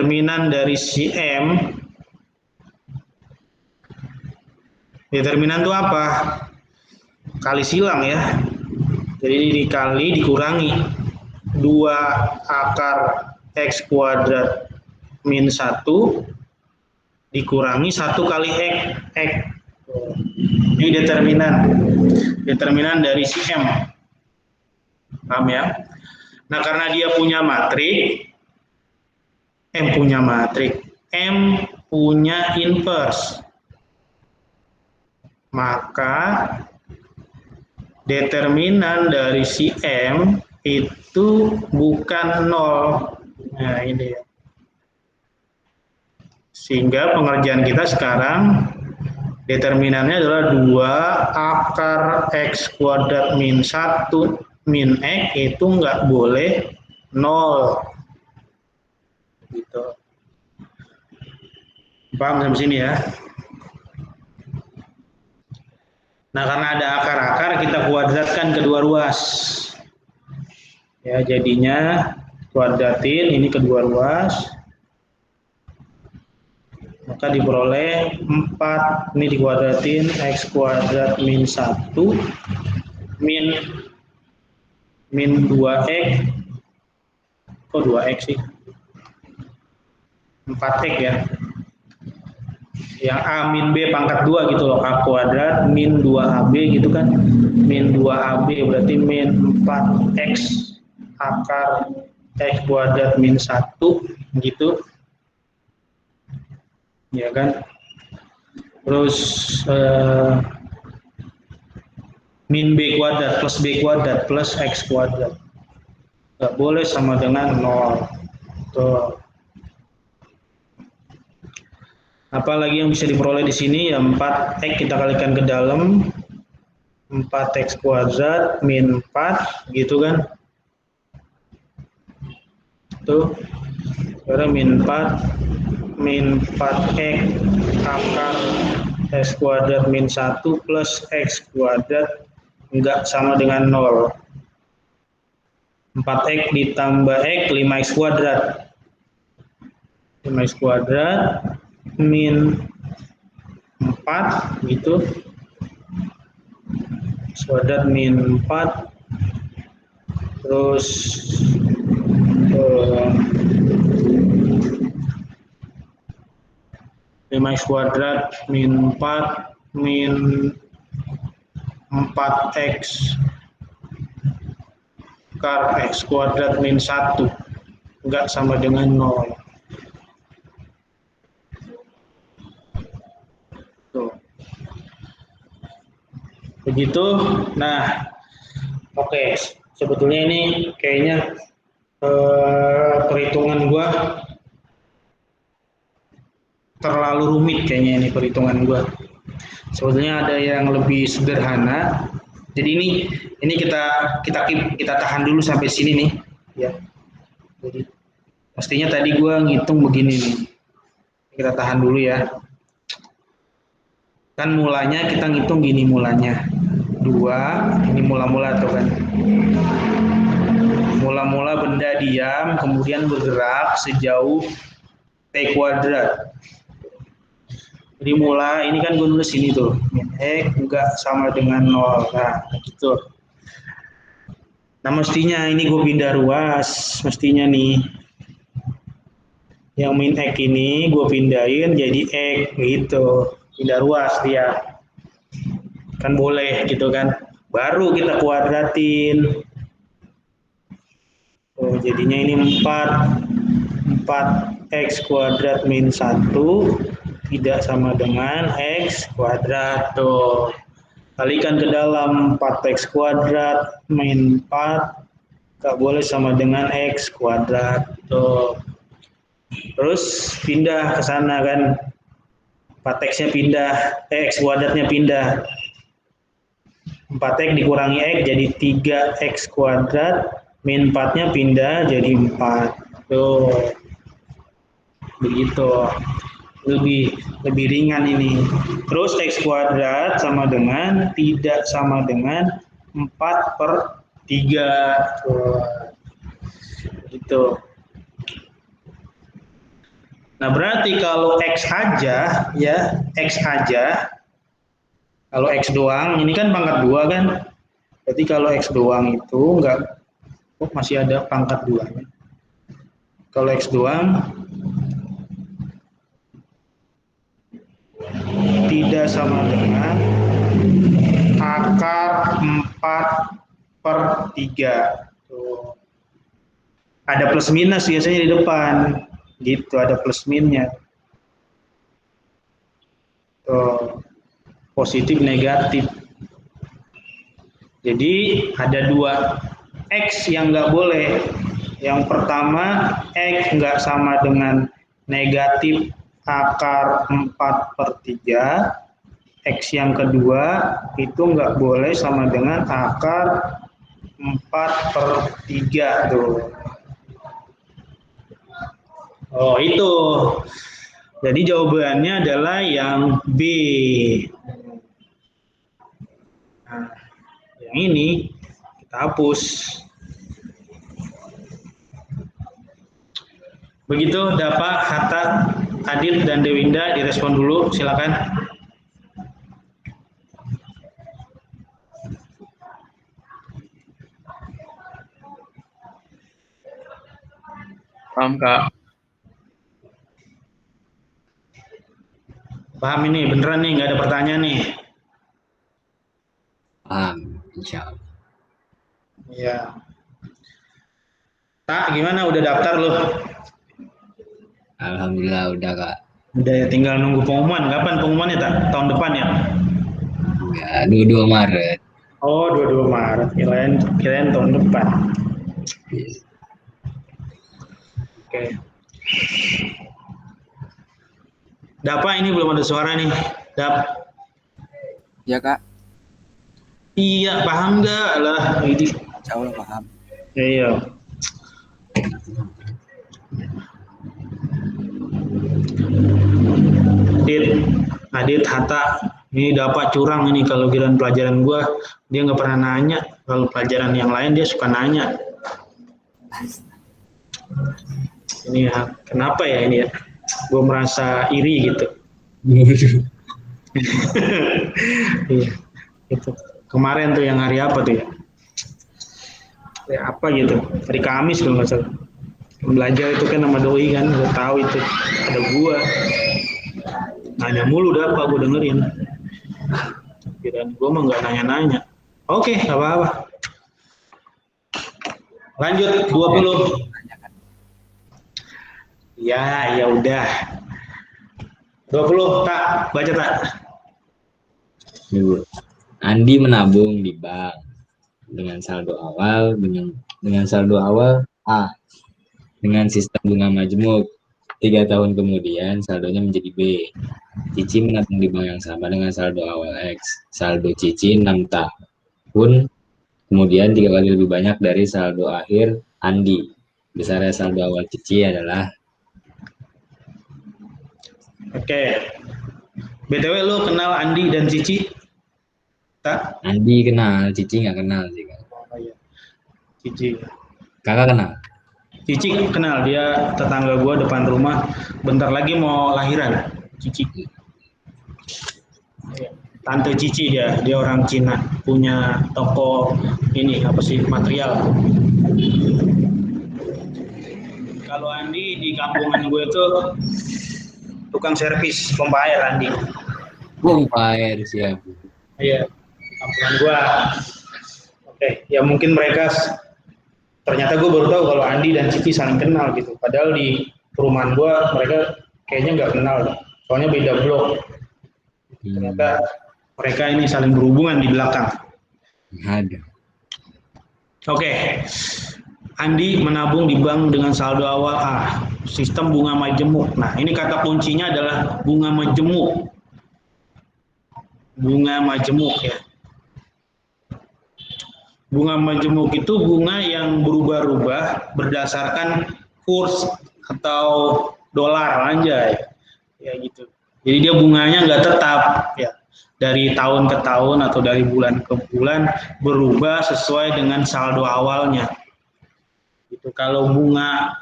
determinan dari si M. Determinan itu apa? Kali silang ya. Jadi dikali dikurangi 2 akar X kuadrat min 1 dikurangi 1 kali X. Ini determinan dari si M. Paham ya? Nah, karena dia punya matrik, M punya inverse. Maka determinan dari si M itu bukan 0. Nah, ini ya. Sehingga pengerjaan kita sekarang determinannya adalah 2 akar X kuadrat min 1 min X itu nggak boleh 0. Gitu. Paham sampai sini ya? Nah, karena ada akar-akar, kita kuadratkan kedua ruas. Ya, jadinya kuadratin ini kedua ruas. Maka diperoleh 4, ini dikuadratin X kuadrat min 1 min 2X. Kok 2X sih? 4X ya. Yang A min B pangkat 2 gitu loh, A kuadrat min 2AB gitu kan. Min 2AB berarti min 4X akar X kuadrat min 1 gitu. Ya kan. Terus min B kuadrat plus X kuadrat. Nggak boleh sama dengan 0. Tuh. Apalagi yang bisa diperoleh di sini ya 4X kita kalikan ke dalam 4X kuadrat min 4 gitu kan. Tuh. Sekarang min 4X akar X kuadrat min 1 plus X kuadrat enggak sama dengan 0. 4X ditambah X 5X kuadrat. 5X kuadrat min 4 gitu. X kuadrat min 4 terus 5X kuadrat min 4 min 4X akar X kuadrat min 1 enggak sama dengan 0. Tuh. Begitu. Nah, oke. Sebetulnya ini kayaknya perhitungan gua terlalu rumit kayaknya ini perhitungan gua. Sebetulnya ada yang lebih sederhana. Jadi ini kita tahan dulu sampai sini nih, ya. Jadi pastinya tadi gua ngitung begini nih. Kita tahan dulu ya. Kan mulanya kita ngitung gini mulanya. 2, ini mula-mula tuh kan. Mula-mula benda diam, kemudian bergerak sejauh T kuadrat. Jadi mula, ini kan gue nulis ini tuh, min X juga sama dengan 0, nah gitu. Nah mestinya ini gue pindah ruas, mestinya nih. Yang min X ini gue pindahin jadi X gitu, pindah ruas dia. Kan boleh gitu kan, baru kita kuadratin. Oh, jadinya ini 4X kuadrat min 1 tidak sama dengan X kuadrat. Tuh. Kalikan ke dalam 4X kuadrat min 4 gak boleh sama dengan X kuadrat. Tuh. Terus pindah ke sana kan. 4X-nya pindah, X kuadratnya pindah. 4X dikurangi X jadi 3X kuadrat. Min 4-nya pindah jadi 4. Tuh. Begitu. Lebih ringan ini. Terus X kuadrat sama dengan tidak sama dengan 4/3. Tuh. Gitu. Nah, berarti kalau X aja, ya, X aja, kalau X doang, ini kan pangkat 2 kan, berarti kalau X doang itu enggak, oh, masih ada pangkat 2. Kalau X doang, tidak sama dengan akar 4/3. Tuh. Ada plus minus biasanya di depan, gitu, ada plus minusnya. Tuh. Positif negatif. Jadi ada 2 X yang nggak boleh. Yang pertama, X nggak sama dengan negatif akar 4/3. X yang kedua itu nggak boleh sama dengan akar 4/3 tuh. Oh itu. Jadi jawabannya adalah yang B. Nah, yang ini kita hapus. Begitu Dapa, Hatta, Adit, dan Dewinda direspon dulu, silakan. Paham, Kak. Paham ini, beneran nih, nggak ada pertanyaan nih. Paham, insya Allah. Iya. Tak, gimana? Udah daftar loh? Alhamdulillah udah, Kak. Udah ya, tinggal nunggu pengumuman. Kapan pengumumannya, Tak? Tahun depan ya? Ya, 22 Maret. Oh, 22 Maret. Kirain tahun depan. Yes. Oke. Dapa, ini belum ada suara nih. Dap. Ya, Kak. Iya, paham nggak lah? Ini. Insya Allah paham. Iya. Adit, Hatta, ini dapat curang ini kalau giliran pelajaran gua, dia nggak pernah nanya. Kalau pelajaran yang lain dia suka nanya. Ini ya, kenapa ya ini ya? Gue merasa iri gitu. Iya, itu. Kemarin tuh yang hari apa tuh ya? Ya apa gitu? Hari Kamis kalau nggak salah. Belajar itu kan sama doi kan, gue tahu itu ada gua. Nanya mulu dah apa gue dengerin. Kirain gue mah nggak nanya-nanya. Oke, nggak apa-apa. Lanjut 20. Ya, ya udah. 20, Tak, baca Tak. Andi menabung di bank dengan saldo awal A dengan sistem bunga majemuk. 3 tahun kemudian saldonya menjadi B. Cici menabung di bank yang sama dengan saldo awal X. Saldo Cici 6 tahun kemudian 3 kali lebih banyak dari saldo akhir Andi. Besarnya saldo awal Cici adalah. Oke. BTW lu kenal Andi dan Cici? Tak? Andi kenal, Cici nggak kenal sih. Oh iya. Cici. Kakak kenal? Cici kenal, dia tetangga gua depan rumah. Bentar lagi mau lahiran. Cici. Tante Cici dia orang Cina, punya toko ini apa sih, material. Kalau Andi di kampungan gue tuh tukang servis pompa air Andi. Pompa air, siap. Iya, kampungan gua. Oke, ya mungkin mereka ternyata gue baru tahu kalau Andi dan Cici saling kenal gitu. Padahal di perumahan gua mereka kayaknya nggak kenal, soalnya beda blok. Ternyata mereka ini saling berhubungan di belakang. Ada. Oke. Andi menabung di bank dengan saldo awal A, sistem bunga majemuk. Nah, ini kata kuncinya adalah bunga majemuk. Bunga majemuk ya. Bunga majemuk itu bunga yang berubah-ubah berdasarkan kurs atau dolar anjay. Ya gitu. Jadi dia bunganya nggak tetap ya. Dari tahun ke tahun atau dari bulan ke bulan berubah sesuai dengan saldo awalnya. Itu kalau bunga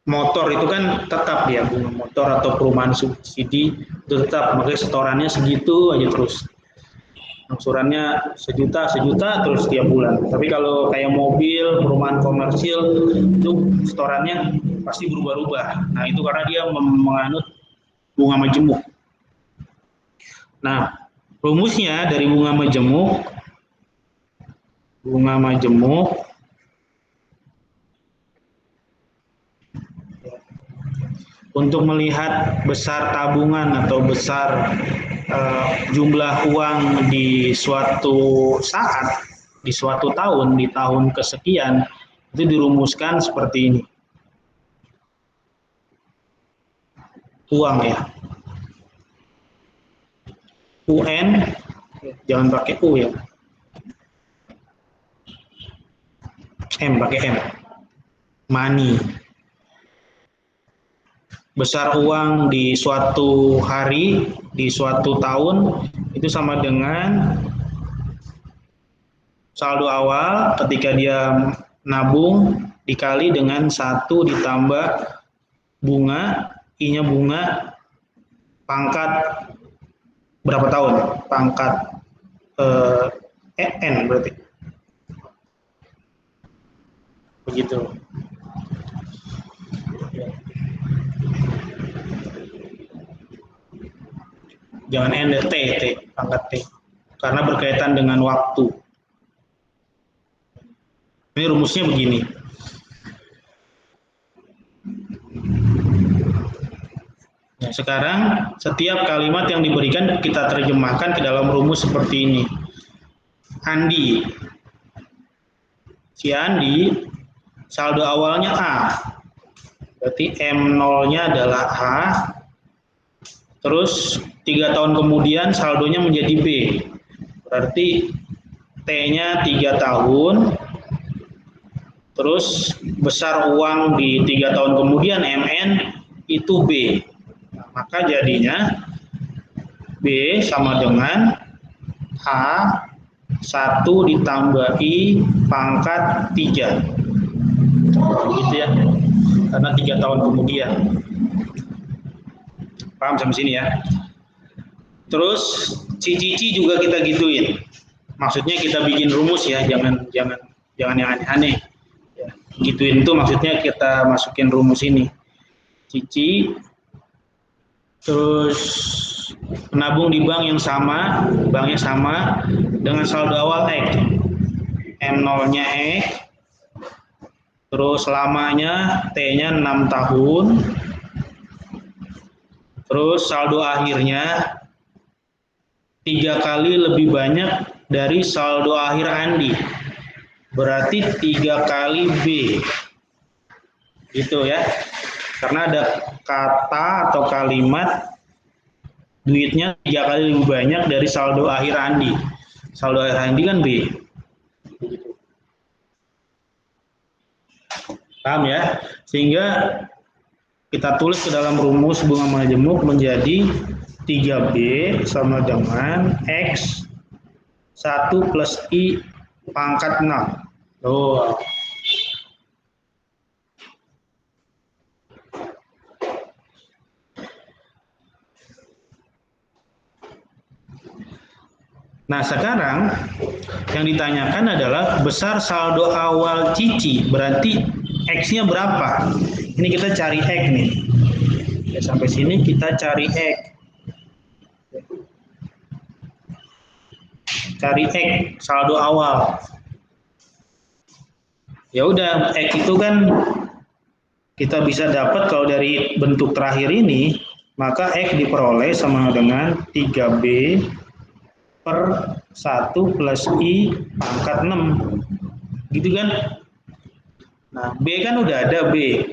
motor itu kan tetap dia, bunga motor atau perumahan subsidi itu tetap, makanya setorannya segitu aja terus. Angsurannya sejuta terus tiap bulan. Tapi kalau kayak mobil, perumahan komersil itu setorannya pasti berubah-ubah. Nah, itu karena dia menganut bunga majemuk. Nah, rumusnya dari bunga majemuk untuk melihat besar tabungan atau besar jumlah uang di suatu saat, di suatu tahun, di tahun kesekian, itu dirumuskan seperti ini. Uang ya. UN, jangan pakai U ya. M, pakai M. Money. Besar uang di suatu hari, di suatu tahun, itu sama dengan saldo awal ketika dia nabung dikali dengan 1 ditambah bunga, I-nya bunga, pangkat berapa tahun? Pangkat N berarti. Begitu. Jangan N, T, pangkat T. Karena berkaitan dengan waktu. Ini rumusnya begini. Nah, sekarang setiap kalimat yang diberikan kita terjemahkan ke dalam rumus seperti ini. Andi. Si Andi, saldo awalnya A. Berarti M0-nya adalah A. Terus 3 tahun kemudian saldonya menjadi B. Berarti T-nya 3 tahun. Terus besar uang di 3 tahun kemudian MN itu B. Nah, maka jadinya B sama dengan A 1 ditambah I pangkat 3. Gitu ya. Karena 3 tahun kemudian. Paham sampai sini ya? Terus cici juga kita gituin. Maksudnya kita bikin rumus ya, jangan yang aneh-aneh. Ya, gituin itu maksudnya kita masukin rumus ini. Cici terus menabung di bank yang sama, banknya sama dengan saldo awal X. M0-nya X. Terus lamanya T-nya 6 tahun. Terus saldo akhirnya 3 kali lebih banyak dari saldo akhir Andi. Berarti 3 kali B. Gitu ya. Karena ada kata atau kalimat duitnya 3 kali lebih banyak dari saldo akhir Andi. Saldo akhir Andi kan B. Paham ya? Sehingga kita tulis ke dalam rumus bunga majemuk menjadi 3B sama dengan X 1 plus I pangkat 6. Tuh. Nah, sekarang yang ditanyakan adalah besar saldo awal cici, berarti X-nya berapa? Ini kita cari X nih. Ya, sampai sini kita cari X. Cari X, saldo awal. Ya udah, X itu kan kita bisa dapat kalau dari bentuk terakhir ini, maka X diperoleh sama dengan 3B per 1 plus I pangkat 6. Gitu kan? Nah, B kan udah ada B.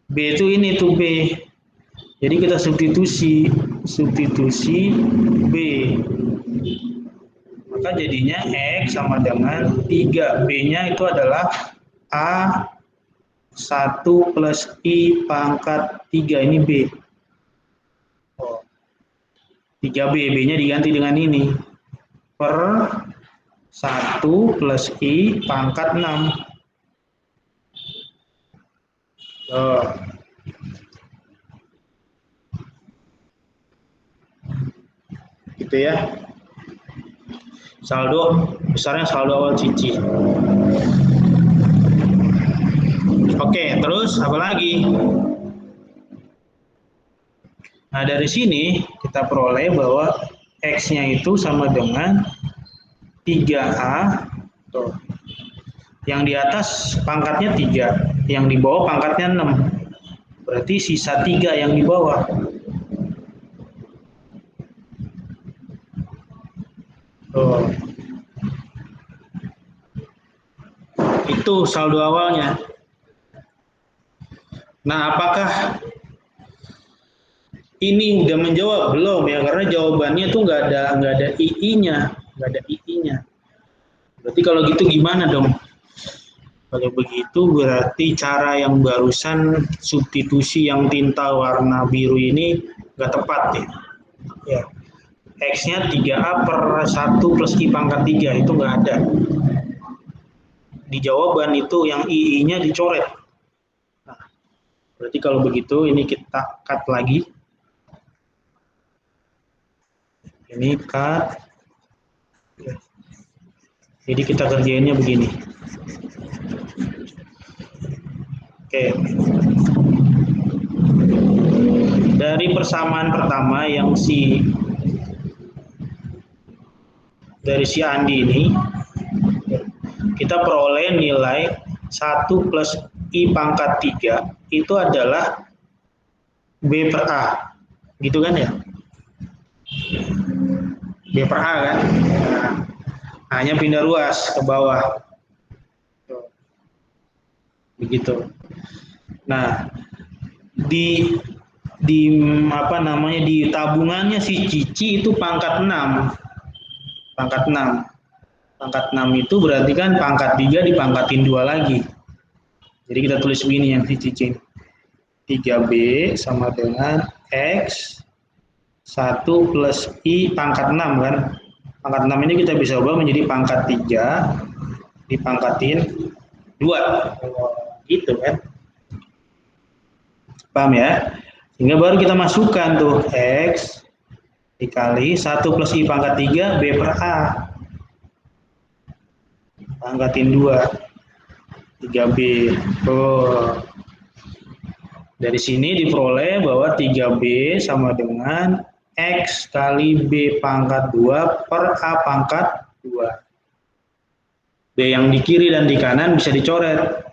B itu ini tuh B. Jadi kita substitusi B. Maka jadinya X sama dengan 3. B-nya itu adalah A 1 plus I pangkat 3. Ini B. 3B, B-nya diganti dengan ini. Per 1 plus I pangkat 6. Oh. Gitu ya. Saldo besarnya saldo awal cici. Oke, terus apa lagi? Nah, dari sini kita peroleh bahwa X-nya itu sama dengan 3A. Tuh. Yang di atas pangkatnya 3, yang di bawah pangkatnya 6. Berarti sisa 3 yang di bawah. Tuh. Itu saldo awalnya. Nah, apakah ini udah menjawab? Belum ya, karena jawabannya tuh nggak ada II-nya, nggak ada II-nya. Berarti kalau gitu gimana dong? Kalau begitu berarti cara yang barusan substitusi yang tinta warna biru ini nggak tepat ya. Ya. X-nya 3A per 1 plus I pangkat 3 itu nggak ada. Di jawaban itu yang II-nya dicoret. Nah, berarti kalau begitu ini kita cut lagi. Ini cut. Jadi kita kerjainnya begini. Oke. Dari persamaan pertama yang dari si Andi ini, kita peroleh nilai 1 plus I pangkat 3 itu adalah B per A. Gitu kan ya? B per A kan? Nah, hanya pindah ruas ke bawah. Begitu. Nah, di apa namanya, di tabungannya si Cici itu pangkat 6. Pangkat 6. Pangkat 6 itu berarti kan pangkat 3 dipangkatin 2 lagi. Jadi kita tulis begini yang si Cici. 3B sama dengan X 1 plus I pangkat 6 kan. Pangkat 6 ini kita bisa ubah menjadi pangkat 3 dipangkatin 2. Gitu kan. Paham ya? Sehingga baru kita masukkan tuh X dikali 1 plus I pangkat 3 B per A. Pangkatin 2. 3B. Oh. Dari sini diperoleh bahwa 3B sama dengan X kali B pangkat 2 per A pangkat 2. B yang di kiri dan di kanan bisa dicoret.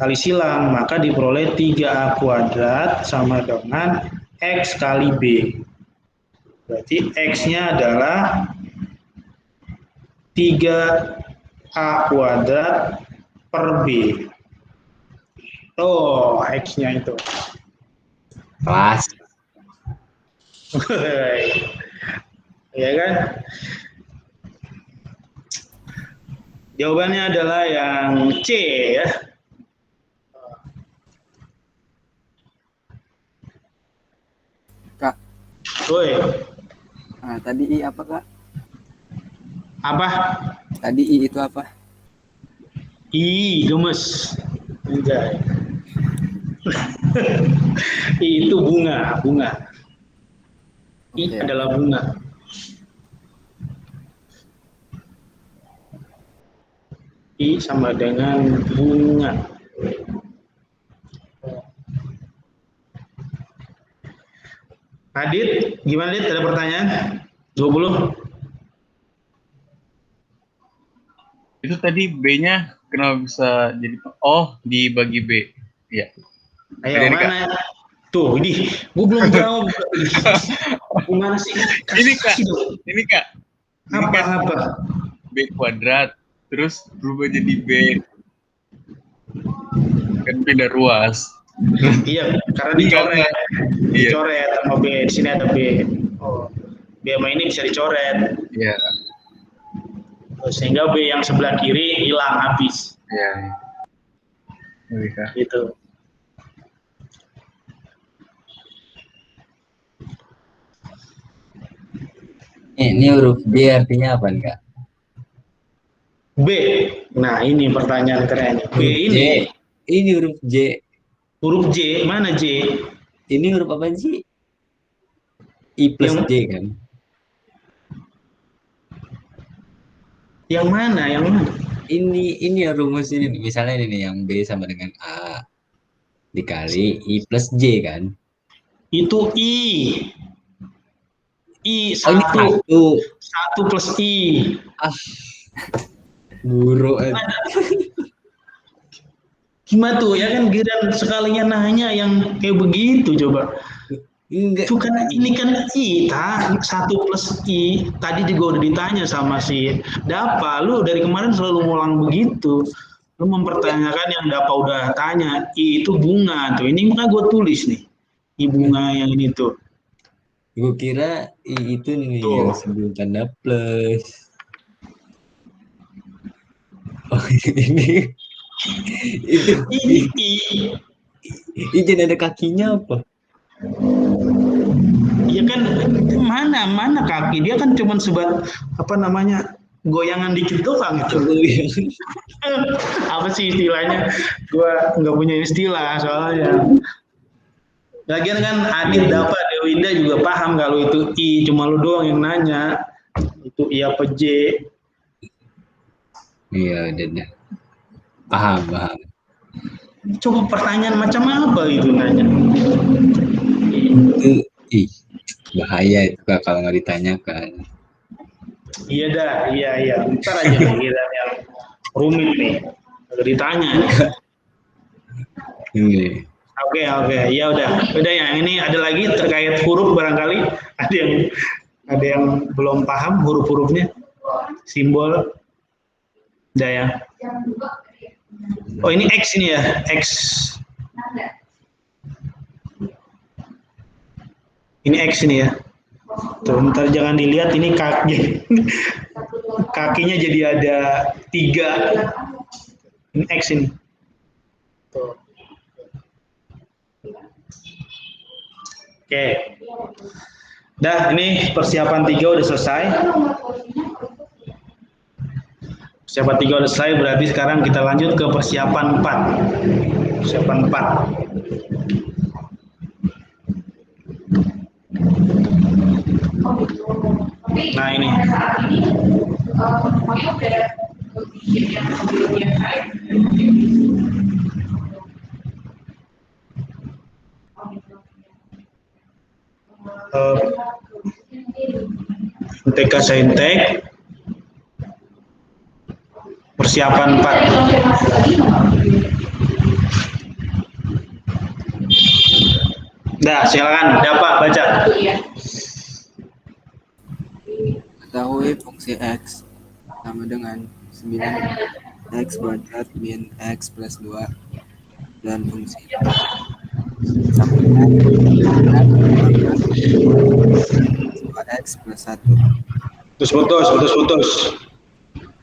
Kali silang, maka diperoleh 3A kuadrat sama dengan X kali B. Berarti X-nya adalah 3A kuadrat per B. Oh, X-nya itu. Kelas. Ya kan? Jawabannya adalah yang C ya. Kak, Woi, tadi I apa, Kak? apa? Tadi I itu apa? I, gemes. Anjay. I itu bunga. I adalah bunga. I sama dengan bunga. Adit, gimana Adit? Ada pertanyaan? 20. Itu tadi B-nya kenapa bisa jadi dibagi B? Iya. Ayo Jadi, mana? Tuh, ini gue belum jawab. Gimana sih? Ini Kak. Apa? B kuadrat terus berubah jadi B. Kan beda ruas. Iya, karena dicoret. Dicoret sama B. Di sini ada B. Oh. B sama ini bisa dicoret. Iya. Sehingga B yang sebelah kiri hilang habis. Iya. Kak. Gitu. Ini huruf B artinya apa nih, Kak? B. Nah, ini pertanyaan keren. B ini. Ini huruf J. Huruf J, mana J? Ini huruf apa sih? I plus Yang J kan? yang mana? Yang mana? Ini ya rumus ini nih. Misalnya ini nih, yang B sama dengan A dikali I plus J kan? Itu I. I Oh ini satu. satu. Satu plus I. Ah, guru. Gimana tuh ya kan giliran sekalinya nanya yang kayak begitu coba. Enggak. Itu kan ini kan I, satu plus I. Tadi juga udah ditanya sama si Dapa. Lu dari kemarin selalu ngulang begitu. Lu mempertanyakan yang Dapa udah tanya. I itu bunga tuh. Ini makanya gue tulis nih. I bunga yang ini tuh. Gue kira I itu nih yang Tuh. sebelum tanda plus. Oh ini itu Ini I. izin ada kakinya apa? Iya kan mana kaki dia kan cuman sebat apa namanya goyangan dikit doang itu. Apa sih istilahnya? Gua nggak punya istilah soalnya. Lagian kan Adit dapat Dewinda juga paham kalau itu I, cuma lu doang yang nanya. Itu I apa J? Iya, udah. Paham. Coba pertanyaan macam apa itu nanya? Itu ih, bahaya itu Kak, kalau nggak ditanyakan. Iya dah, iya. Ntar aja nih kita yang rumit nih. Udah ditanya nih. Ini. Oke, ya udah yang ini ada lagi terkait huruf barangkali ada yang belum paham huruf-hurufnya, simbol, udah ya. Oh ini X ini ya, X. Ini X ini ya. Tuh, ntar jangan dilihat ini kakinya jadi ada 3. Ini X ini. Tuh. Oke. Dah, ini persiapan 3 udah selesai. Persiapan 3 udah selesai, berarti sekarang kita lanjut ke persiapan 4. Persiapan 4. Nah, ini. MTK Saintek persiapan 4. Dah, silakan dapat baca. Ketahui fungsi X sama dengan 9X kuadrat min X plus 2 dan fungsi sama dengan 2X plus 1. Putus.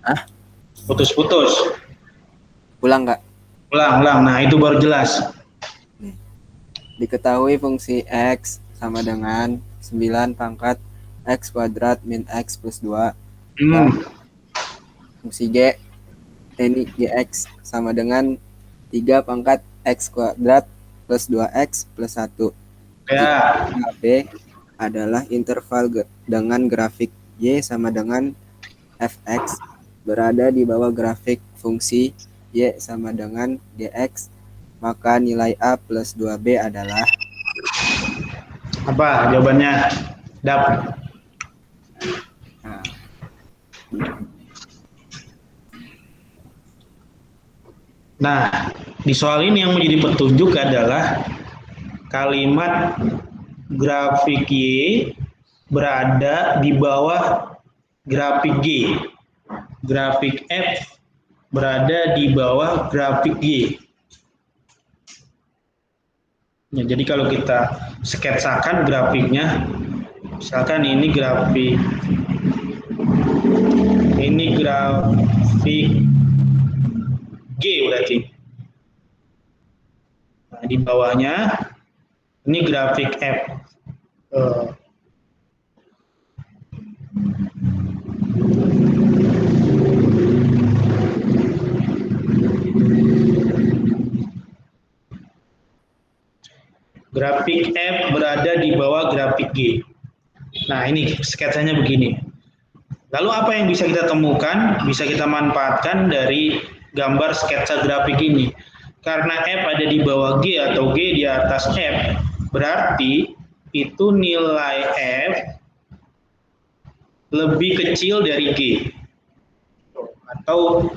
Hah? Putus. Ulang nggak? Ulang. Nah, itu baru jelas. Diketahui fungsi X sama dengan 9 pangkat X kuadrat min X plus 2 dan fungsi G ini Gx sama dengan 3 pangkat X kuadrat plus 2X plus 1. Ya. B adalah interval dengan grafik Y sama dengan Fx berada di bawah grafik fungsi Y sama dengan Gx, maka nilai A plus 2B adalah Apa jawabannya? Dap. Nah, di soal ini yang menjadi petunjuk adalah kalimat grafik Y berada di bawah grafik G. Grafik F berada di bawah grafik Y. Ya, jadi kalau kita sketsakan grafiknya, misalkan ini grafik G berarti. Nah, di bawahnya ini grafik F. Grafik F berada di bawah grafik G. Nah, ini sketsanya begini. Lalu apa yang bisa kita temukan, bisa kita manfaatkan dari gambar sketsa grafik ini. Karena F ada di bawah G atau G di atas F, berarti itu nilai F lebih kecil dari G. Atau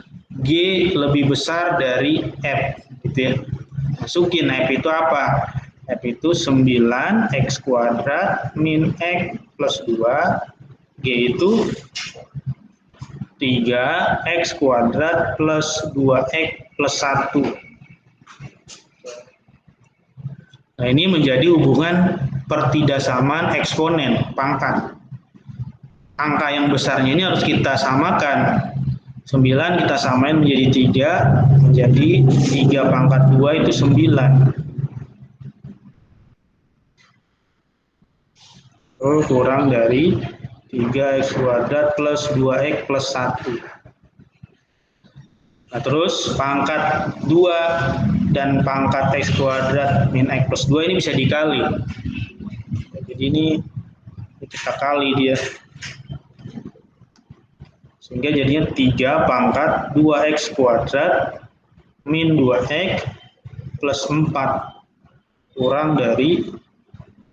G lebih besar dari F, gitu ya. Masukin F itu apa? F itu 9x kuadrat min x plus 2, G itu 3x kuadrat plus 2x plus 1. Nah, ini menjadi hubungan pertidaksamaan eksponen, pangkat. Angka yang besarnya ini harus kita samakan. 9 kita samain menjadi 3, menjadi 3 pangkat 2 itu 9. Kurang dari 3x kuadrat plus 2x plus 1. Nah, terus pangkat 2 dan pangkat x kuadrat min x plus 2 ini bisa dikali. Jadi ini kita kali dia. Sehingga jadinya 3 pangkat 2x kuadrat min 2x plus 4 kurang dari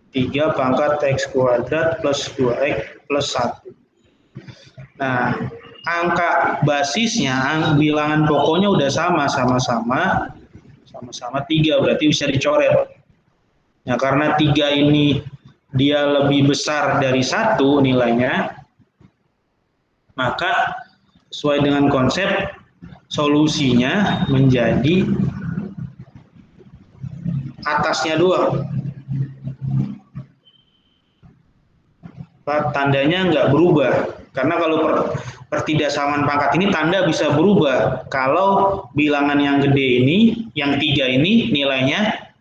3 pangkat x kuadrat plus 2x plus 1. Nah, angka basisnya, bilangan pokoknya udah sama-sama 3, berarti bisa dicoret. Nah, karena 3 ini dia lebih besar dari 1 nilainya, maka sesuai dengan konsep solusinya menjadi atasnya doang. Tandanya nggak berubah, karena kalau pertidaksamaan pangkat ini tanda bisa berubah kalau bilangan yang gede ini, yang 3 ini nilainya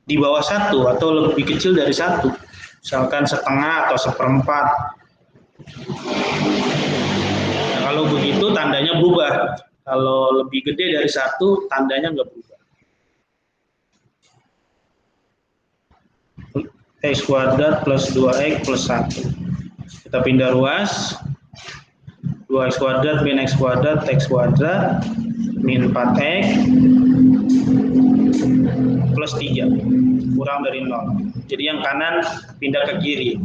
di bawah 1 atau lebih kecil dari 1, misalkan setengah atau seperempat. Nah, kalau begitu tandanya berubah, kalau lebih gede dari 1 tandanya nggak berubah. X kuadrat plus 2x plus 1. Kita pindah ruas. 2x kuadrat min x kuadrat min 4x plus 3 kurang dari 0. Jadi yang kanan pindah ke kiri.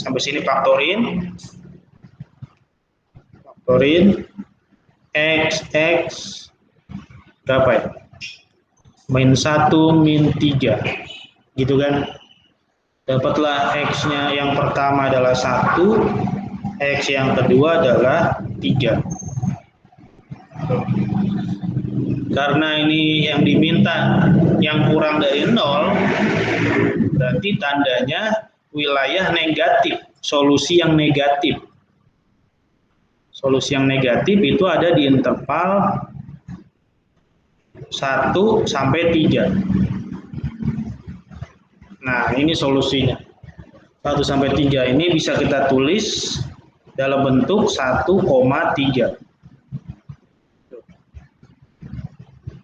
Sampai sini faktorin x berapa ya? Min 1 min 3 gitu kan. Dapatlah x-nya yang pertama adalah 1, x yang kedua adalah 3. Karena ini yang diminta yang kurang dari 0, berarti tandanya wilayah negatif, solusi yang negatif. Solusi yang negatif itu ada di interval 1 sampai 3. Nah, ini solusinya. 1 sampai 3 ini bisa kita tulis dalam bentuk 1,3.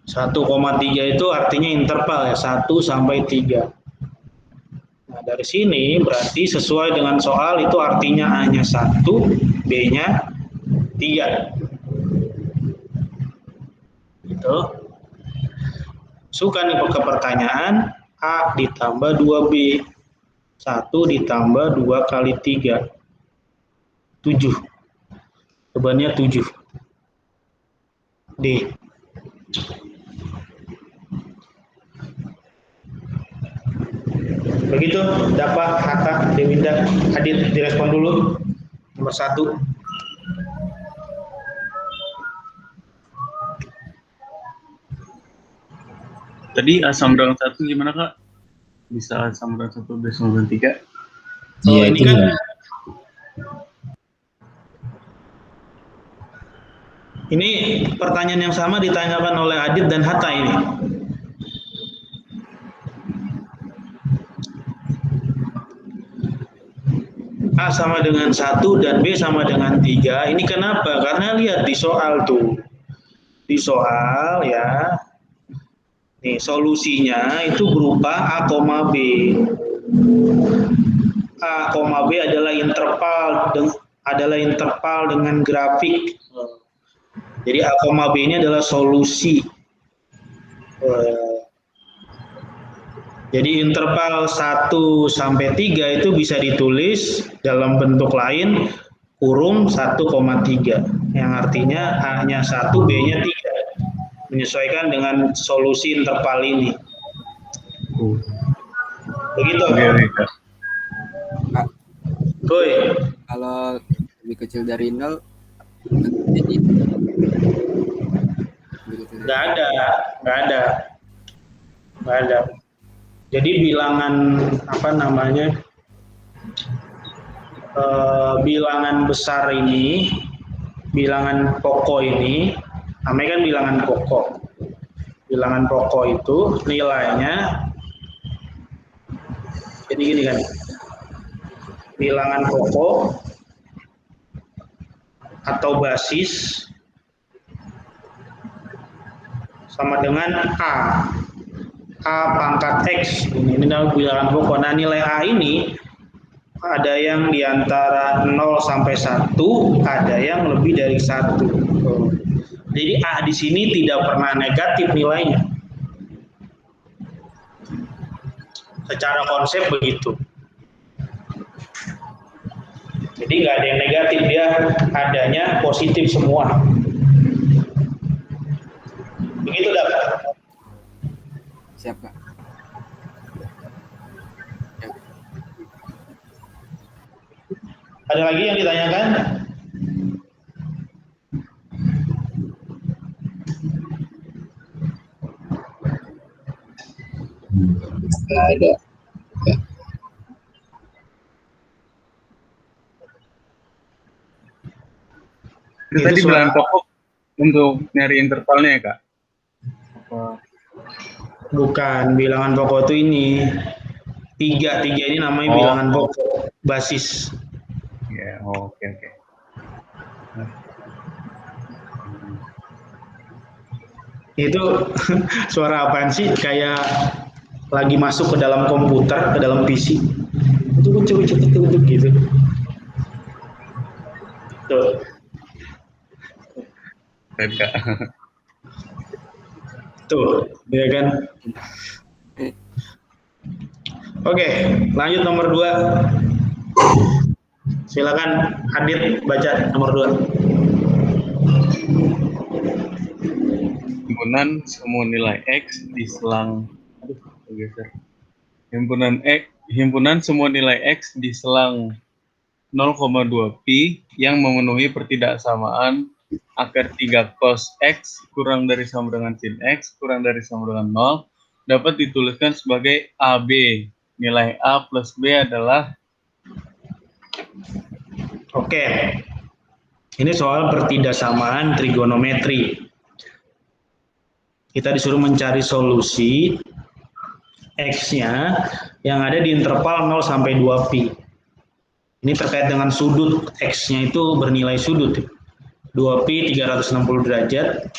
1,3 itu artinya interval ya, 1 sampai 3. Nah, dari sini berarti sesuai dengan soal itu artinya A-nya 1, B-nya 3. Gitu. Masukkan ke pertanyaan, A ditambah 2B, 1 ditambah 2 kali 3, 7. Jawabannya 7. D. Begitu, dapat Hatta, Dewinda, Adit, direspon dulu. Nomor 1. Tadi asam rang 1 gimana Kak? Bisa asam rang 1 B sama rang 3? Oh, ini kan ini pertanyaan yang sama ditanyakan oleh Adit dan Hatta ini. A sama dengan 1 dan B sama dengan 3. Ini kenapa? Karena lihat di soal tuh. Di soal ya. Nih, solusinya itu berupa A, B. A, B adalah interval dengan grafik. Jadi A, B ini adalah solusi. Jadi interval 1 sampai 3 itu bisa ditulis dalam bentuk lain kurung 1,3 yang artinya A-nya 1, B-nya 3 menyesuaikan dengan solusi interval ini. Begitu. Kak. Kak, Kuy. kalau lebih kecil dari 0 jadi nggak ada. Jadi bilangan bilangan besar ini, bilangan pokok ini, namanya kan bilangan pokok. Bilangan pokok itu nilainya, jadi gini kan, bilangan pokok atau basis sama dengan A pangkat X. Ini adalah bilangan pokok. Nah, nilai A ini ada yang di antara 0 sampai 1, ada yang lebih dari 1. Jadi A di sini tidak pernah negatif nilainya. Secara konsep begitu. Jadi nggak ada yang negatif, dia adanya positif semua. Begitu dah. siap, Kak. Ada lagi yang ditanyakan? Nggak ada. Itu tadi bilangan pokok untuk nyari intervalnya ya, Kak? Bukan, bilangan pokok itu ini. Tiga ini namanya bilangan pokok basis. Ya, oke. Itu suara apaan sih? Kayak lagi masuk ke dalam komputer, ke dalam PC. Itu gitu. Tuh. Baik, Kak. Tuh, ya kan? Oke, lanjut nomor 2. Silakan Adit baca nomor 2. Himpunan semua nilai X di selang himpunan semua nilai X di selang 0,2 pi yang memenuhi pertidaksamaan akar 3 cos X kurang dari sama dengan sin X kurang dari sama dengan 0 dapat dituliskan sebagai AB. Nilai A plus B adalah. Oke. Ini soal pertidaksamaan trigonometri. Kita disuruh mencari solusi X-nya yang ada di interval 0 sampai 2 pi. Ini terkait dengan sudut, X-nya itu bernilai sudut. 2 pi 360 derajat.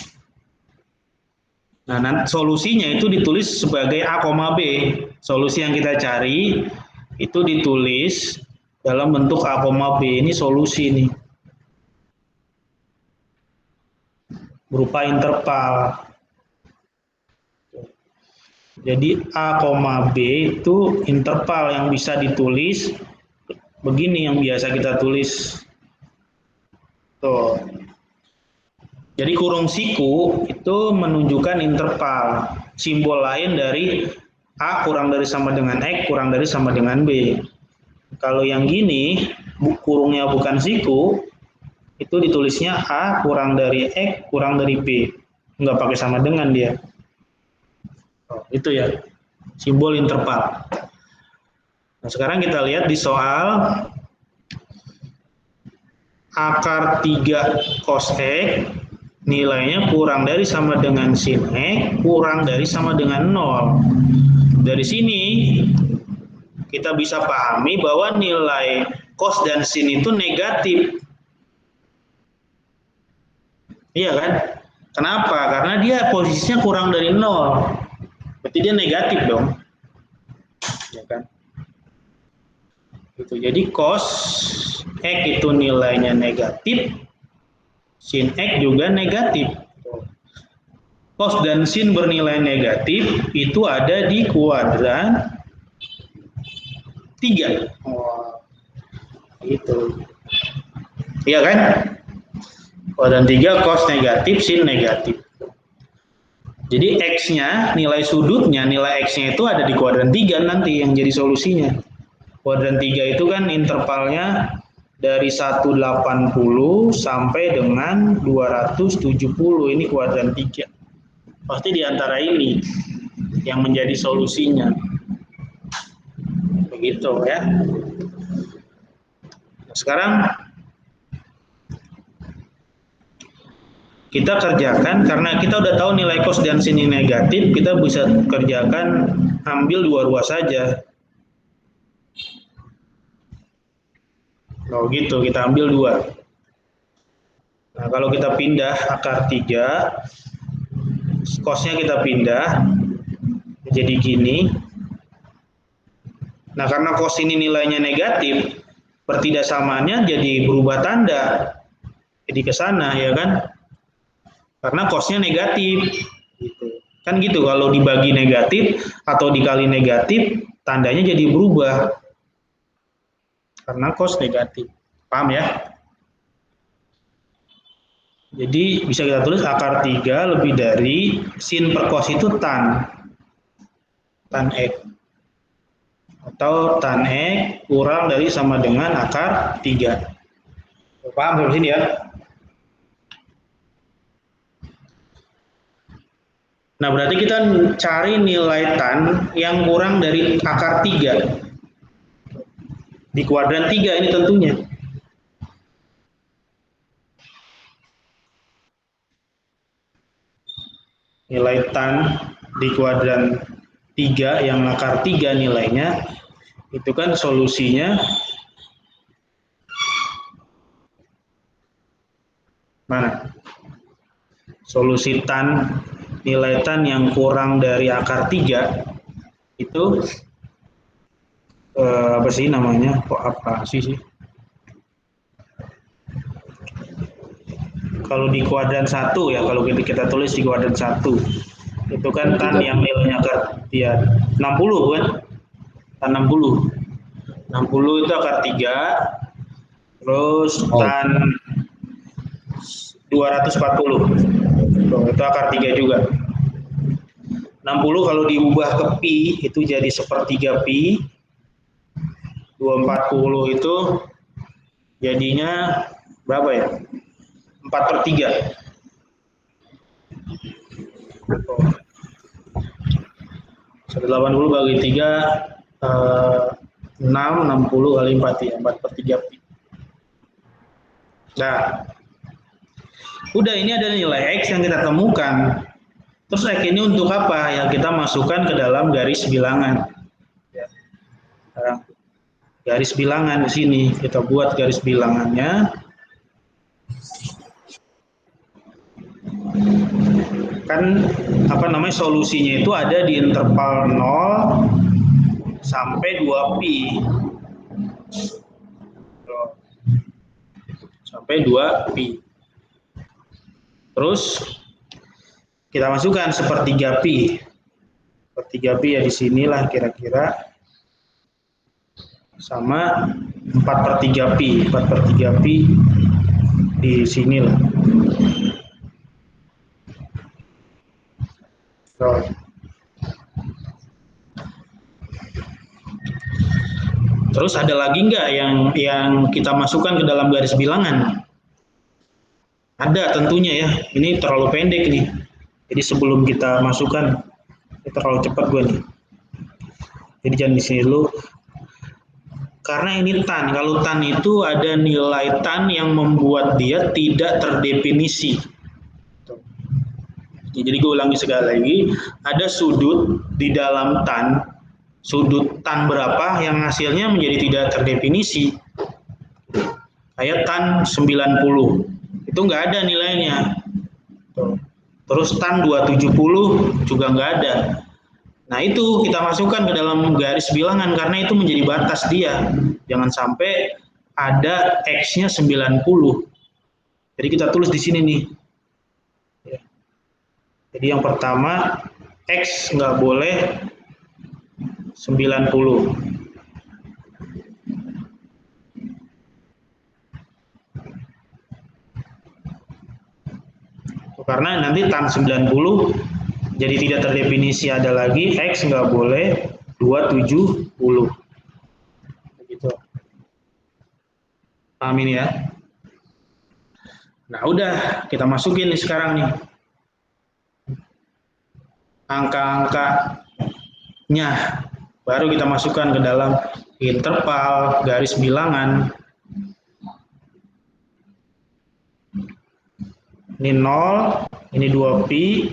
Nah, solusinya itu ditulis sebagai A, B. Solusi yang kita cari itu ditulis dalam bentuk A, B. Ini solusi nih. Berupa interval. Jadi A, B itu interval yang bisa ditulis begini yang biasa kita tulis. Tuh. Jadi kurung siku itu menunjukkan interval. Simbol lain dari A kurang dari sama dengan X kurang dari sama dengan B. Kalau yang gini kurungnya bukan siku, itu ditulisnya A kurang dari X kurang dari B. Nggak pakai sama dengan dia. Itu ya, simbol interval. Nah, sekarang kita lihat di soal akar 3 cos X nilainya kurang dari sama dengan sin X kurang dari sama dengan 0. Dari sini kita bisa pahami bahwa nilai cos dan sin itu negatif. Iya kan? Kenapa? Karena dia posisinya kurang dari 0. Berarti dia negatif dong. Ya kan? Gitu. Jadi cos X itu nilainya negatif, sin X juga negatif. Cos dan sin bernilai negatif itu ada di kuadran 3. Oh, gitu. Iya kan? Kuadran 3 cos negatif, sin negatif. Jadi X-nya, nilai sudutnya, nilai X-nya itu ada di kuadran 3 nanti yang jadi solusinya. Kuadran 3 itu kan intervalnya dari 180 sampai dengan 270. Ini kuadran 3. Pasti di antara ini yang menjadi solusinya. Begitu ya. Sekarang kita kerjakan, karena kita udah tahu nilai cos dan sin ini negatif, kita bisa kerjakan ambil dua ruas saja. Oh gitu, kita ambil 2. Nah, kalau kita pindah akar 3, cosnya kita pindah jadi gini. Nah, karena cos ini nilainya negatif, pertidaksamaannya jadi berubah tanda. Jadi ke sana, ya kan? Karena cosnya negatif. Gitu. Kan gitu, kalau dibagi negatif atau dikali negatif, tandanya jadi berubah. Karena cos negatif. Paham ya? Jadi bisa kita tulis akar 3 lebih dari sin per cos itu tan X. Atau tan X kurang dari sama dengan akar 3. Paham sampai sini ya? Nah, berarti kita cari nilai tan yang kurang dari akar 3. Di kuadran 3 ini tentunya. Nilai tan di kuadran 3 yang akar 3 nilainya, itu kan solusinya mana? Solusi tan, nilai tan yang kurang dari akar 3 itu apa sih namanya? Kok apa sih? Kalau di kuadran 1 ya, kalau kita tulis di kuadran 1 itu kan tan yang nilainya akar ya 60 kan? Tan 60. 60 itu akar 3. Terus tan 240. Itu akar 3 juga. 60 kalau diubah ke pi itu jadi 1/3 pi. 240 itu jadinya berapa ya? 4/3. 180 bagi 3 6, 60 kali 4 ya, 4/3 pi. Nah, udah, ini ada nilai X yang kita temukan. Terus X ini untuk apa? Ya kita masukkan ke dalam garis bilangan. Ya. Garis bilangan di sini, kita buat garis bilangannya. Kan apa namanya, solusinya itu ada di interval 0 sampai 2pi. Sampai 2pi. Terus kita masukkan 1/3 pi. 1/3 pi ya di sinilah kira-kira. Sama 4/3 pi. 4/3 pi di sinilah. Terus ada lagi nggak yang kita masukkan ke dalam garis bilangan? Ada tentunya ya. Ini terlalu pendek nih. Jadi sebelum kita masukkan, ini terlalu cepat gue nih. Jadi jangan di sini dulu. Karena ini tan. Kalau tan itu ada nilai tan yang membuat dia tidak terdefinisi. Jadi gue ulangi sekali lagi, ada sudut di dalam tan, sudut tan berapa yang hasilnya menjadi tidak terdefinisi. Kayak tan 90, itu nggak ada nilainya. Terus tan 270 juga nggak ada. Nah, itu kita masukkan ke dalam garis bilangan karena itu menjadi batas dia. Jangan sampai ada X-nya 90. Jadi kita tulis di sini nih. Jadi yang pertama, X nggak boleh 90. Karena nanti tan 90 jadi tidak terdefinisi ada lagi, X nggak boleh 270. Begitu. Paham ini ya? Nah udah, kita masukin nih sekarang nih. Angka-angkanya baru kita masukkan ke dalam interval garis bilangan. Ini 0, ini 2pi,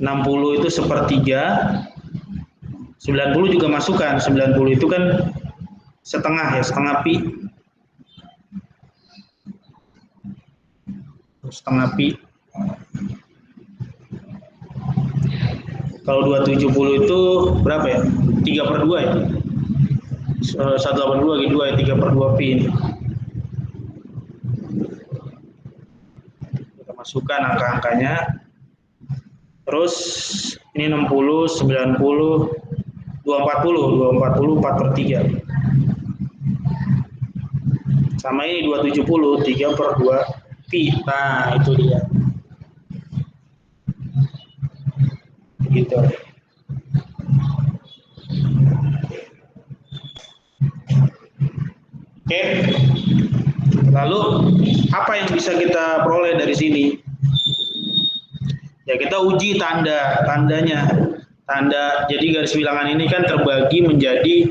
60 itu sepertiga, 90 juga masukkan, 90 itu kan setengah ya, setengah pi. Setengah pi. Kalau 270 itu berapa ya? 3/2 ya? 182 gitu ya, 3/2 pi ini. Kita masukkan angka-angkanya. Terus ini 60, 90, 240, 4/3. Sama ini 270, 3/2 pi. Nah, itu dia. Gitu. Oke. Lalu apa yang bisa kita peroleh dari sini? Ya kita uji tandanya. Tanda, jadi garis bilangan ini kan terbagi menjadi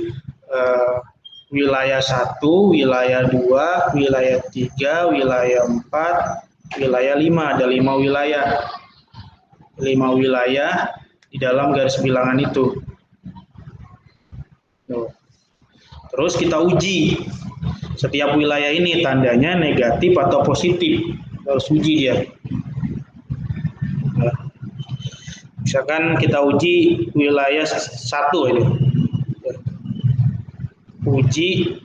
wilayah 1, wilayah 2, wilayah 3, wilayah 4, wilayah 5. Ada 5 wilayah. 5 wilayah di dalam garis bilangan itu. Terus kita uji. Setiap wilayah ini tandanya negatif atau positif. Harus uji dia. Misalkan kita uji wilayah 1 ini. Uji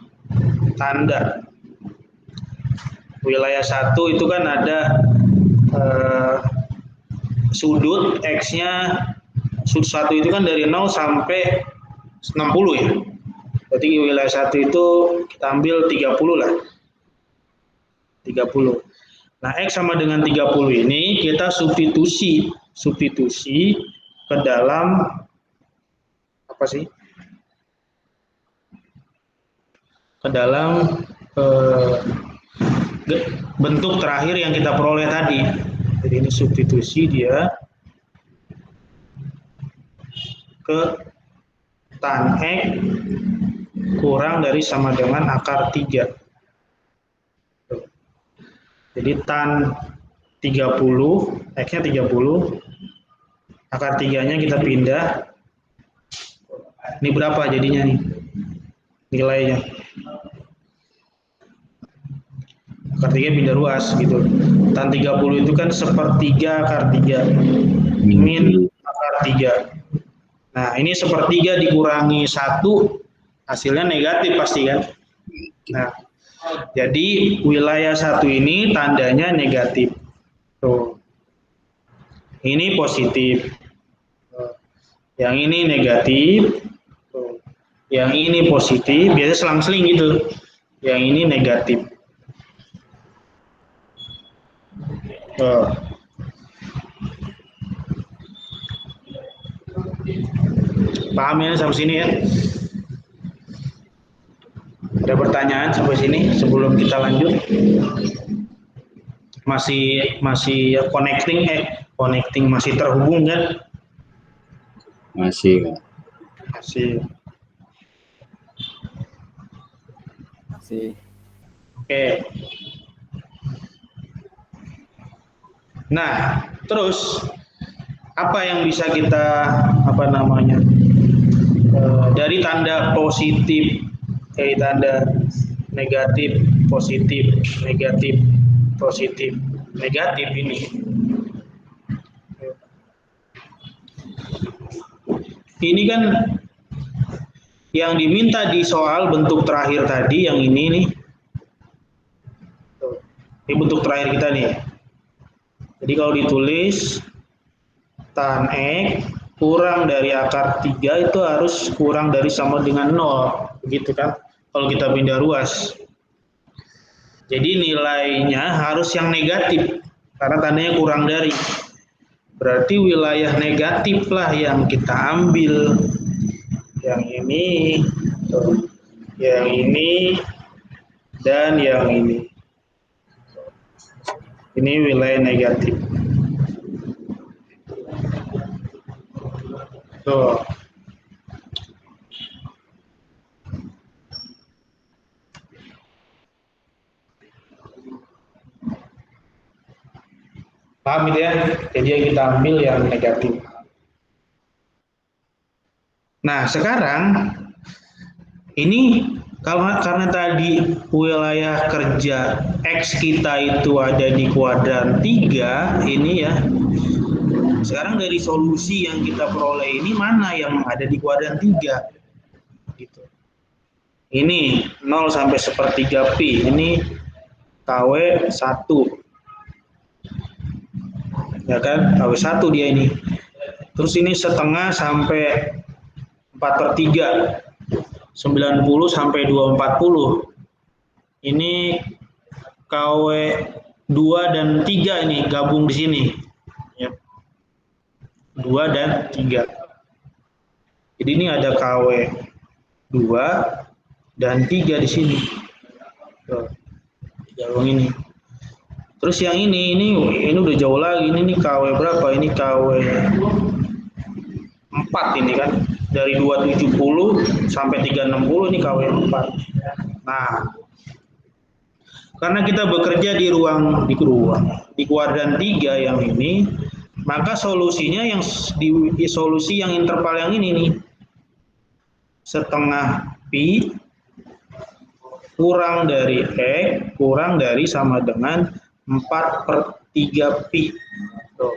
tanda. Wilayah 1 itu kan ada sudut X-nya, sudut 1 itu kan dari 0 sampai 60 ya. Berarti wilayah 1 itu kita ambil 30 lah. 30. Nah, X sama dengan 30 ini kita substitusi ke dalam apa sih? Ke dalam bentuk terakhir yang kita peroleh tadi. Jadi ini substitusi dia ke tan X kurang dari sama dengan akar 3. Jadi tan 30, X-nya 30, akar 3-nya kita pindah. Ini berapa jadinya nih nilainya? Akar 3 pindah ruas gitu. Tan 30 itu kan sepertiga akar 3 min akar 3. Nah ini sepertiga dikurangi 1, hasilnya negatif pasti kan. Nah jadi wilayah 1 ini tandanya negatif. Tuh. Ini positif. Yang ini negatif. Tuh. Yang ini positif. Biasanya selang-seling gitu. Yang ini negatif. Tuh. Paham ya sampai sini ya? Ada pertanyaan sampai sini sebelum kita lanjut? Masih connecting masih terhubung kan? Masih, Kak. Masih. Oke. Nah, terus apa yang bisa kita dari tanda positif, dari tanda negatif, positif, negatif, positif, negatif ini. ini kan yang diminta di soal bentuk terakhir tadi, yang ini nih. Ini bentuk terakhir kita nih. Jadi kalau ditulis tan X kurang dari akar 3 itu harus kurang dari sama dengan 0. Begitu kan? Kalau kita pindah ruas. Jadi nilainya harus yang negatif. Karena tandanya kurang dari. Berarti wilayah negatif lah yang kita ambil. Yang ini, yang ini, dan yang ini. Ini wilayah negatif. Tuh. Paham gitu ya? Jadi yang kita ambil yang negatif. Nah, sekarang ini karena tadi wilayah kerja X kita itu ada di kuadran 3, ini ya. Sekarang dari solusi yang kita peroleh ini mana yang ada di kuadran 3? Gitu. Ini 0 sampai 1/3 pi, ini KW 1. Ya kan, KW 1 dia ini. Terus ini setengah sampai 4/3. 90 sampai 240. Ini KW 2 dan 3 ini gabung di sini. Ya. 2 dan 3. Jadi ini ada KW 2 dan 3 di sini. Tuh. Gabung ini. Terus yang ini udah jauh lagi. Ini KW berapa? Ini KW 4 ini kan. Dari 270 sampai 360 ini KW 4. Nah, karena kita bekerja di kuadran 3 yang ini, maka solusinya yang di solusi yang interval yang ini nih. Setengah pi kurang dari X kurang dari sama dengan 4/3 pi. Tuh.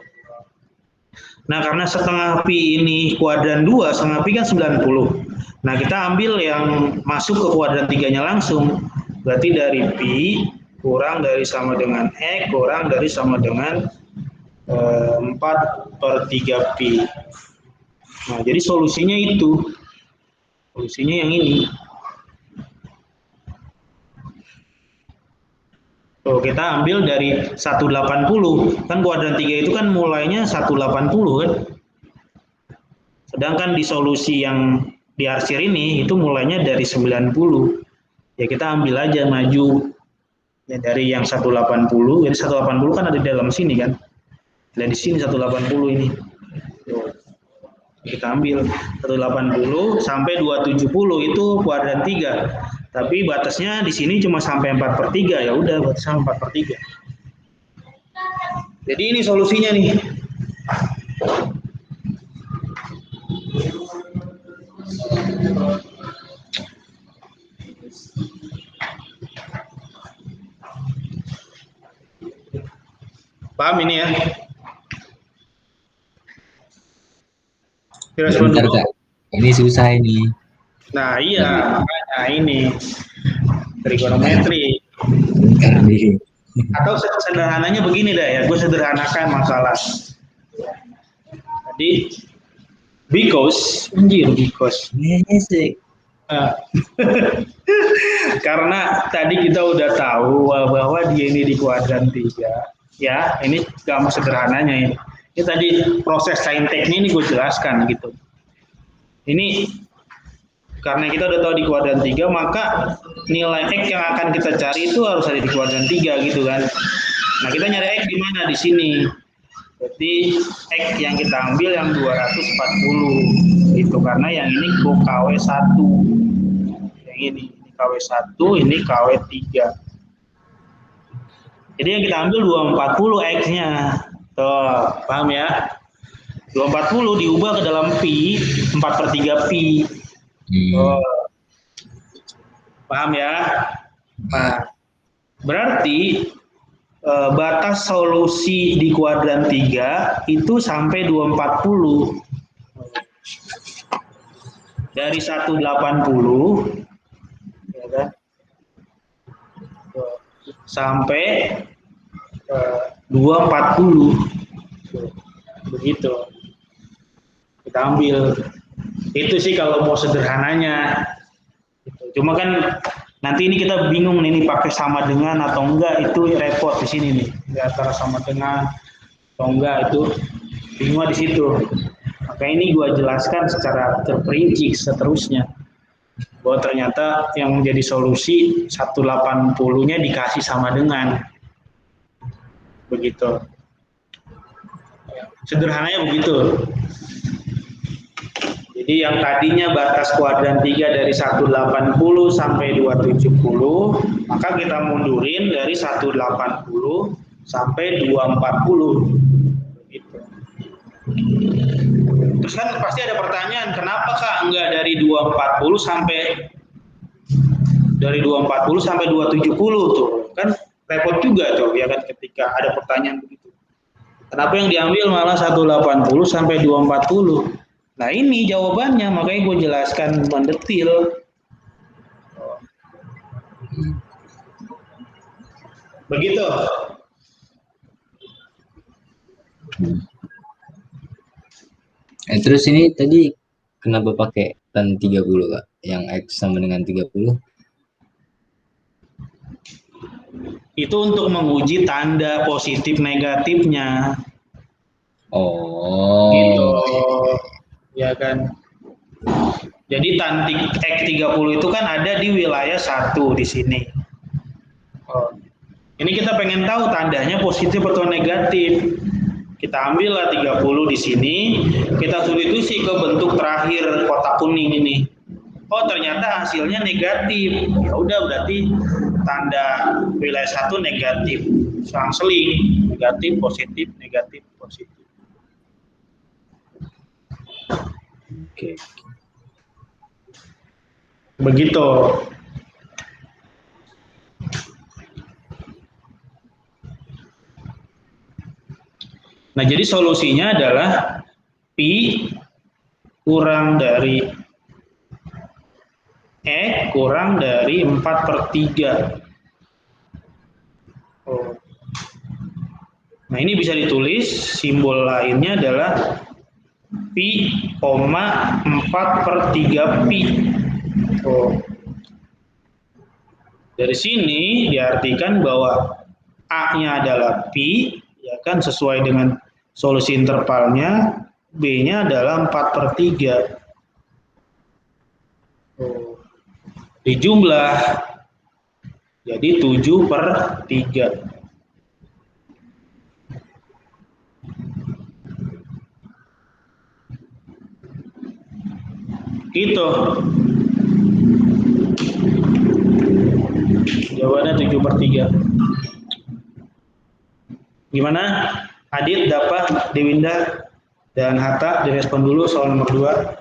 Nah, karena setengah pi ini kuadran 2, setengah pi kan 90. Nah, kita ambil yang masuk ke kuadran 3-nya langsung. Berarti dari pi kurang dari sama dengan X kurang dari sama dengan 4/3 pi. Nah, jadi solusinya itu. Solusinya yang ini. Tuh, kita ambil dari 180. Kan kuadran 3 itu kan mulainya 180 kan. Sedangkan di solusi yang diarsir ini itu mulainya dari 90. Ya kita ambil aja maju ya dari yang 180. Jadi 180 kan ada di dalam sini kan. Dan di sini 180 ini. Tuh. Kita ambil 180 sampai 270 itu kuadran 3. Tapi batasnya di sini cuma sampai 4/3, ya udah batasnya 4/3. Jadi ini solusinya nih. Paham ini ya? Bentar, Kak. Ini susah ini. Nah iya, makanya ini trigonometri. Bentar nih. Atau sederhananya begini deh ya, gue sederhanakan masalah. Jadi because karena tadi kita udah tahu bahwa dia ini di kuadran 3. Ya, ini gampang sederhananya ini. Ini tadi proses sainteknya ini gue jelaskan gitu. Ini karena kita udah tahu di kuadran 3, maka nilai X yang akan kita cari itu harus ada di kuadran 3 gitu kan. Nah, kita nyari X di mana? Di sini. Berarti X yang kita ambil yang 240 gitu, karena yang ini KW 1. Yang ini KW 1, ini KW 3. Jadi yang kita ambil 240 X-nya. Tuh, paham ya? 240 diubah ke dalam pi, 4/3 pi. Oh, paham ya? Nah, berarti batas solusi di kuadran 3 itu sampai 240. dari 180 ya kan, sampai 240 begitu kita ambil. Itu sih kalau mau sederhananya. Cuma kan nanti ini kita bingung nih, ini pakai sama dengan atau enggak, itu repot di sini nih. Di antara sama dengan atau enggak itu bingung di situ. Maka ini gua jelaskan secara terperinci seterusnya. Bahwa ternyata yang menjadi solusi 180-nya dikasih sama dengan. Begitu. Sederhananya begitu. Jadi yang tadinya batas kuadran 3 dari 180 sampai 270, maka kita mundurin dari 180 sampai 240. Gitu. Terus kan pasti ada pertanyaan, kenapa Kak enggak dari 240 sampai 270 tuh? Kan repot juga tuh ya kan ketika ada pertanyaan begitu. Kenapa yang diambil malah 180 sampai 240? Nah ini jawabannya, makanya gue jelaskan mendetil. Begitu. Terus ini tadi kenapa pakai tan 30 Kak? Yang X sama dengan 30? Itu untuk menguji tanda positif negatifnya. Oh. Gitu. Ya kan. Jadi tan X30 itu kan ada di wilayah 1 di sini. Oh. Ini kita pengen tahu tandanya positif atau negatif. Kita ambillah 30 di sini, kita substitusi ke bentuk terakhir kotak kuning ini. Oh, ternyata hasilnya negatif. Ya udah, berarti tanda wilayah 1 negatif. Selang-seling, negatif, positif, negatif, positif. Oke. Begitu. Nah, jadi solusinya adalah pi kurang dari X kurang dari 4/3. Oh. Nah, ini bisa ditulis, simbol lainnya pi, pi, 4/3 pi. Oh. Dari sini diartikan bahwa A-nya adalah pi, ya kan, sesuai dengan solusi intervalnya, B-nya adalah 4/3. Oh. Dijumlah jadi 7/3. Gitu. Jawabannya 7/3. Gimana? Adit, Dapa, Dewinda, dan Hatta direspon dulu soal nomor 2.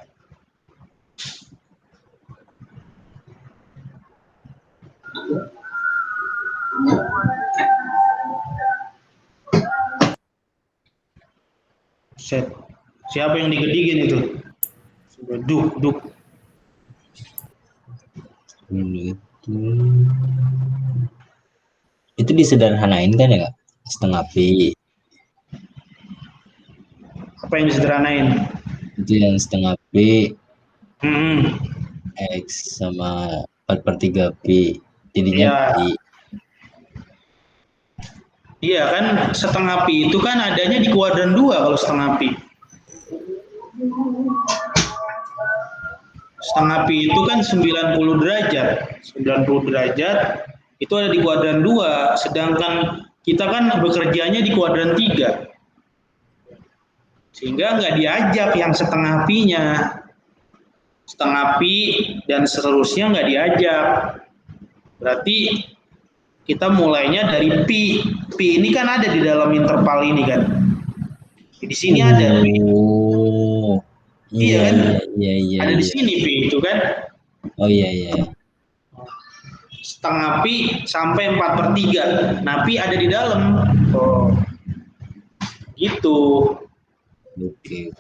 Set. Siapa yang digedingin itu? Duk. Itu disederhanain kan ya Kak? Setengah pi. Apa yang disederhanain? Itu yang setengah pi. Hmm. X sama 4/3 pi. Jadinya Ya. pi. Iya kan, setengah pi itu kan adanya di kuadran 2 kalau setengah pi. Setengah pi itu kan 90 derajat. 90 derajat itu ada di kuadran 2, sedangkan kita kan bekerjanya di kuadran 3. Sehingga nggak diajak yang setengah pi-nya. Setengah pi dan seterusnya nggak diajak. Berarti kita mulainya dari pi. Pi ini kan ada di dalam interval ini kan. Di sini ada pi. Oh. Iya kan? Iya. Ada di sini pi itu kan. Oh iya. Setengah pi sampai 4/3. Nah, pi ada di dalam. Oh. Gitu. Oke.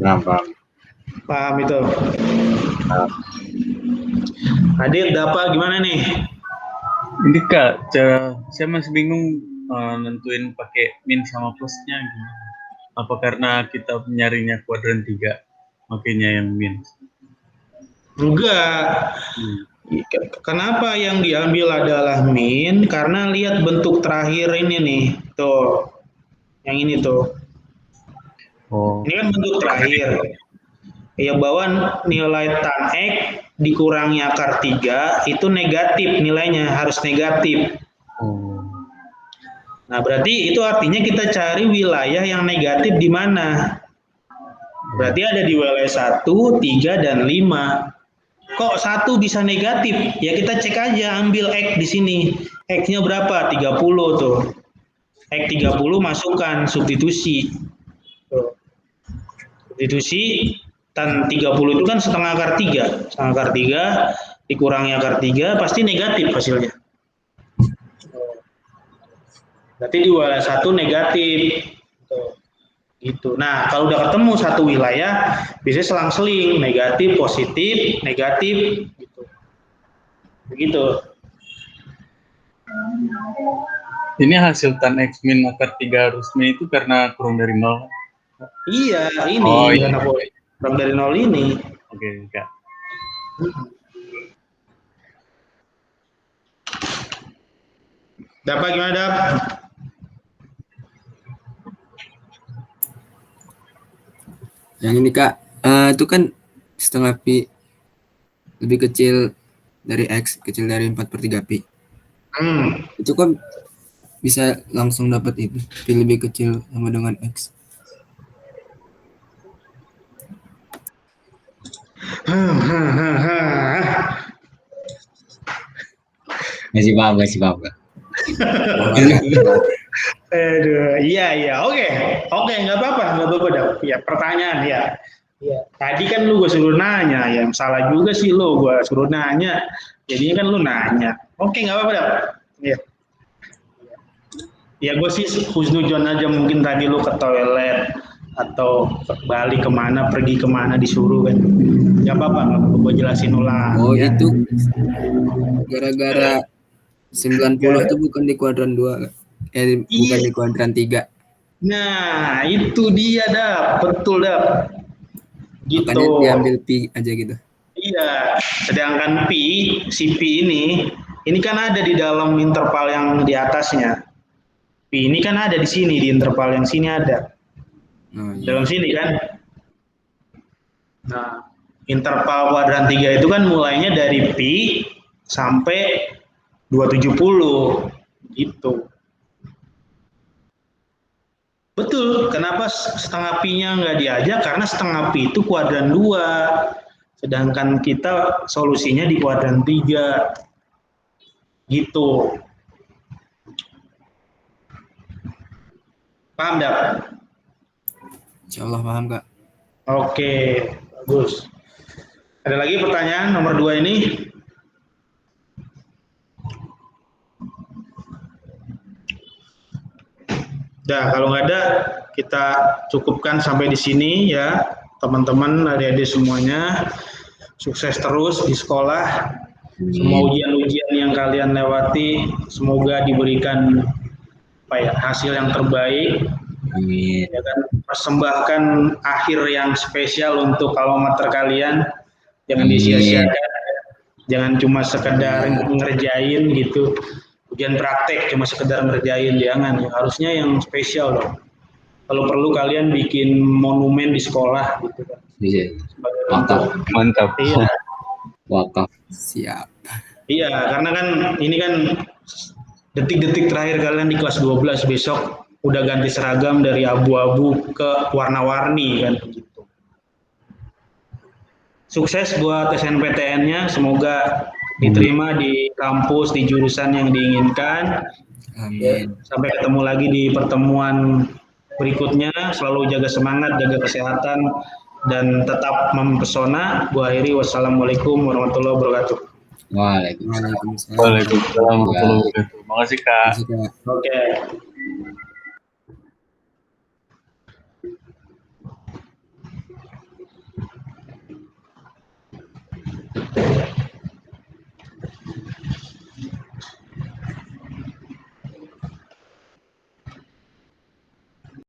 Paham. Paham itu. Adit, Dapa gimana nih? Ini Kak, saya masih bingung nentuin pakai min sama plusnya gimana. Apa karena kita nyarinya kuadran 3, makanya yang min? Enggak. Kenapa yang diambil adalah min? Karena lihat bentuk terakhir ini nih. Tuh. Yang ini tuh. Oh. Ini kan bentuk terakhir. Ya bahwa nilai tan X dikurangi akar 3 itu negatif nilainya, harus negatif. Nah, berarti itu artinya kita cari wilayah yang negatif di mana? Berarti ada di wilayah 1, 3, dan 5. Kok 1 bisa negatif? Ya kita cek aja, ambil X di sini. X-nya berapa? 30 tuh. X 30 masukkan, substitusi. Tuh. Substitusi, tan 30 itu kan setengah akar 3. Setengah akar 3 dikurangi akar 3, pasti negatif hasilnya. Berarti di wilayah 1 negatif. Gitu. Nah, kalau udah ketemu satu wilayah, biasanya selang-seling, negatif, positif, negatif, gitu. Begitu. Ini hasil tan X min akar 3 harus min itu karena kurang dari 0? Iya, ini iya. karena kurang dari 0 ini. Oke, Kak. Dapat gimana, Dap? Yang ini Kak, itu kan setengah pi lebih kecil dari X, kecil dari 4/3 pi. Itu kan bisa langsung dapat itu, pi lebih kecil sama dengan X. Masih paham Kak? Aduh, iya, oke, nggak apa-apa, Dap. Ya, pertanyaan ya. Ya, tadi kan lu gue suruh nanya, ya salah juga sih lu, gue suruh nanya. Jadinya kan lu nanya. Oke, nggak apa-apa, Dap. Ya. Ya gue sih husnudzon aja, mungkin tadi lu ke toilet atau balik kemana, pergi kemana disuruh kan. Nggak apa-apa, gue jelasin ulang. Oh ya. itu gara-gara 90 itu bukan di kuadran 2, bukan di kuadran 3. Nah, itu dia, Dap. Betul, Dap. Gitu. Makanya diambil pi aja gitu. Iya, sedangkan si pi ini kan ada di dalam interval yang di atasnya. Pi ini kan ada di sini, di interval yang sini ada. Oh, iya. Dalam sini kan. Nah, interval kuadran 3 itu kan mulainya dari pi sampai 270 gitu. Betul, kenapa setengah pi-nya nggak diajak? Karena setengah pi itu kuadran 2, sedangkan kita solusinya di kuadran 3. Gitu. Paham, Dap? Insya Allah paham Kak. Oke, bagus. Ada lagi pertanyaan nomor 2 ini? Nah, kalau nggak ada, kita cukupkan sampai di sini ya, teman-teman, adik-adik semuanya. Sukses terus di sekolah. Semua ujian-ujian yang kalian lewati, semoga diberikan hasil yang terbaik. Amin. Ya kan, persembahkan akhir yang spesial untuk alma mater kalian. Jangan disia-siakan. Jangan cuma sekedar ngerjain gitu. Ujian praktek cuma sekedar ngerjain, jangan. Harusnya yang spesial dong. Kalau perlu kalian bikin monumen di sekolah gitu kan. Iya. Mantap. Iya. Wakaf. Siap. Iya, karena kan ini kan detik-detik terakhir kalian di kelas 12, besok udah ganti seragam dari abu-abu ke warna-warni kan gitu. Sukses buat SNPTN-nya, semoga diterima di kampus, di jurusan yang diinginkan. Amin. Sampai ketemu lagi di pertemuan berikutnya. Selalu jaga semangat, jaga kesehatan, dan tetap mempesona. Gua akhiri, wassalamualaikum warahmatullahi wabarakatuh. Waalaikumsalam. Waalaikumsalam warahmatullahi wabarakatuh. Makasih Kak. Makasih, Kak. Oke.